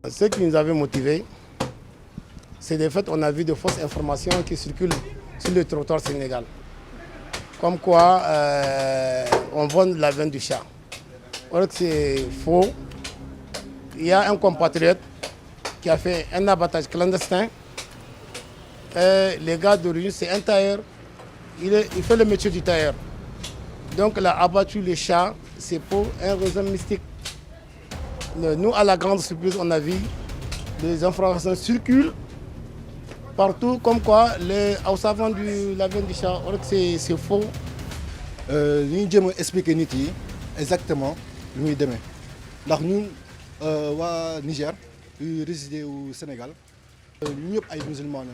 Ce qui nous avait motivés, c'est de fait on a vu de fausses informations qui circulent sur le territoire sénégal. Comme quoi on vend la viande du chat. Or que c'est faux. Il y a un compatriote qui a fait un abattage clandestin. Les gars d'origine, c'est un tailleur. Il fait le métier du tailleur. Donc il a abattu les chats, c'est pour un raison mystique. Nous, à la grande surprise, on a vu des informations circulent partout, comme quoi les Hausa vendent la viande du chat. Or que c'est faux. Nous devons expliquer exactement ce qui est. Nous, au Niger, nous résidons au Sénégal. Nous sommes musulmans.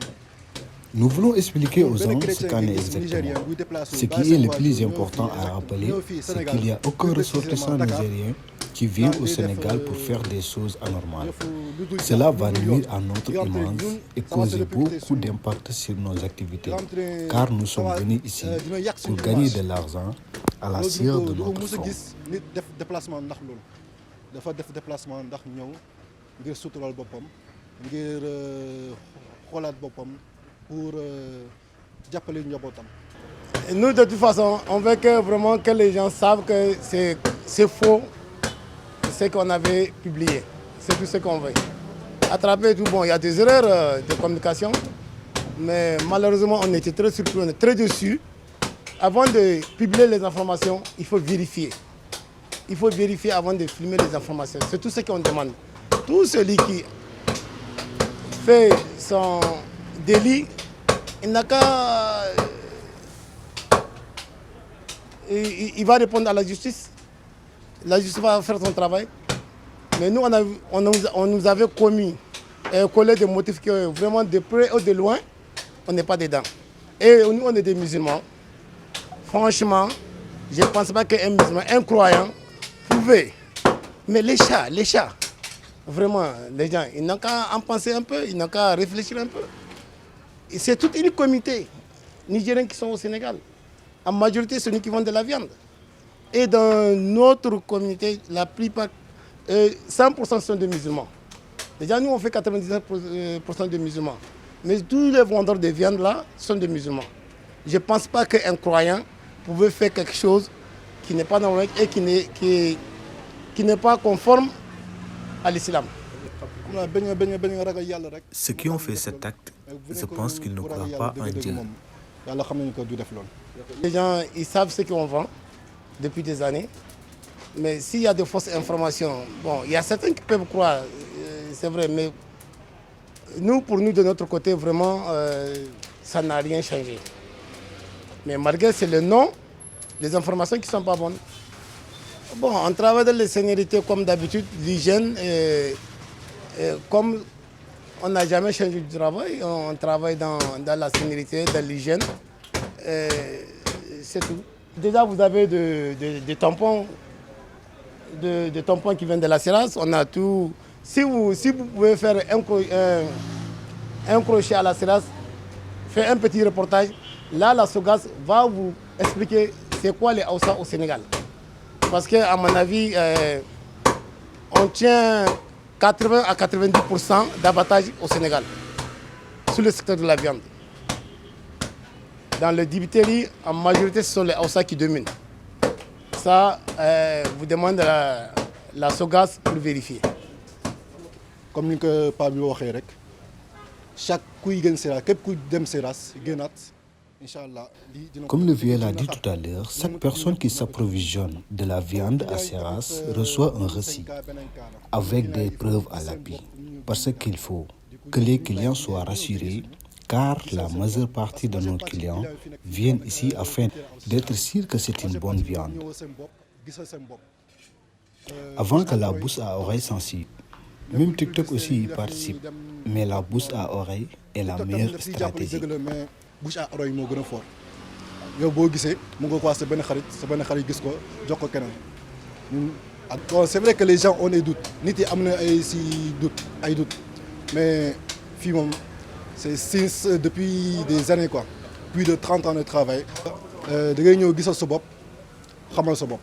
Nous voulons expliquer aux gens ce qu'en est exactement. Ce qui est le plus important à rappeler, c'est qu'il n'y a aucun ressortissant nigérien qui vient au Sénégal pour faire des choses anormales. Cela va nuire à notre image et causer beaucoup d'impact sur nos activités, car nous sommes venus ici pour gagner de l'argent à la sueur de notre front. Nous, de toute façon, on veut vraiment que les gens savent que c'est faux ce qu'on avait publié. C'est tout ce qu'on veut. À travers tout, bon, il y a des erreurs de communication, mais malheureusement, on était très surpris, on est très déçus. Avant de publier les informations, il faut vérifier. Il faut vérifier avant de filmer les informations. C'est tout ce qu'on demande. Tout celui qui fait son délit, il n'a qu'à... Il va répondre à la justice. La justice va faire son travail. Mais nous, on nous avait commis et collé des motifs que vraiment de près ou de loin, on n'est pas dedans. Et nous, on est des musulmans. Franchement, je ne pense pas qu'un musulman, un croyant, pouvait. Mais les chats, vraiment, les gens, ils n'ont qu'à en penser un peu, ils n'ont qu'à réfléchir un peu. C'est toute une communauté nigérienne qui sont au Sénégal. En majorité, c'est nous qui vendent de la viande. Et dans notre communauté, la plupart, 100% sont des musulmans. Déjà, nous, on fait 99% de musulmans. Mais tous les vendeurs de viande là sont des musulmans. Je ne pense pas qu'un croyant pouvait faire quelque chose qui n'est pas normal et qui n'est pas conforme à l'islam. Ceux qui ont fait cet acte, je pense qu'ils ne croient pas en Dieu. Les gens, ils savent ce qu'on vend depuis des années. Mais s'il y a de fausses informations, bon, il y a certains qui peuvent croire, c'est vrai, mais nous, pour nous, de notre côté, vraiment, ça n'a rien changé. Mais malgré c'est le nom, les informations qui ne sont pas bonnes. Bon, on travaille dans les séniorités comme d'habitude, l'hygiène, comme on n'a jamais changé du travail, on travaille dans la séniorité, dans l'hygiène, c'est tout. Déjà, vous avez des tampons. De tampons qui viennent de la Seras, on a tout. Si vous pouvez faire un crochet à la Seras, faire un petit reportage, là la Sogas va vous expliquer c'est quoi les Hausa au Sénégal. Parce qu'à mon avis, on tient 80 à 90% d'abattage au Sénégal, sur le secteur de la viande. Dans le dibiterie, en majorité, ce sont les Hausa qui dominent. Ça, vous demandez la Sogas pour vérifier. Comme le Pablo a dit, chaque Comme le vieux l'a dit tout à l'heure, chaque personne qui s'approvisionne de la viande à Seras reçoit un récit avec des preuves à l'appui. Parce qu'il faut que les clients soient rassurés, car la majeure partie de nos clients viennent ici afin d'être sûrs que c'est une bonne viande. Avant que la bouche à oreille s'en suive. Même TikTok aussi y participe, mais la bouche à oreille est la meilleure stratégie. Bouche à oreille moo gën a fort yow boo gisee mu nga ko wax sa benn xarit gis ko jox ko keneen bon c'est vrai que les gens ont des doutes nit yi am na ay doutes mais fii moom c'est depuis des années quoi plus de 30 ans de travail da ngay ñëw gisal sa bopp xamal sa bopp.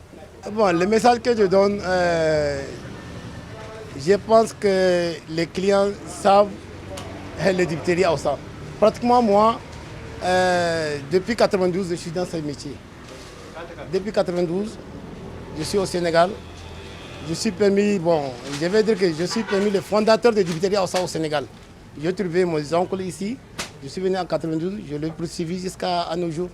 Bon, le message que je donne je pense que les clients savent les dibiteries à ça. Pratiquement moi, depuis 92, je suis dans ce métier. Depuis 92, je suis au Sénégal. Je suis parmi, je vais dire que je suis parmi les fondateurs de dibiterie au Sénégal. J'ai trouvé mes oncles ici. Je suis venu en 92, je l'ai poursuivi jusqu'à nos jours.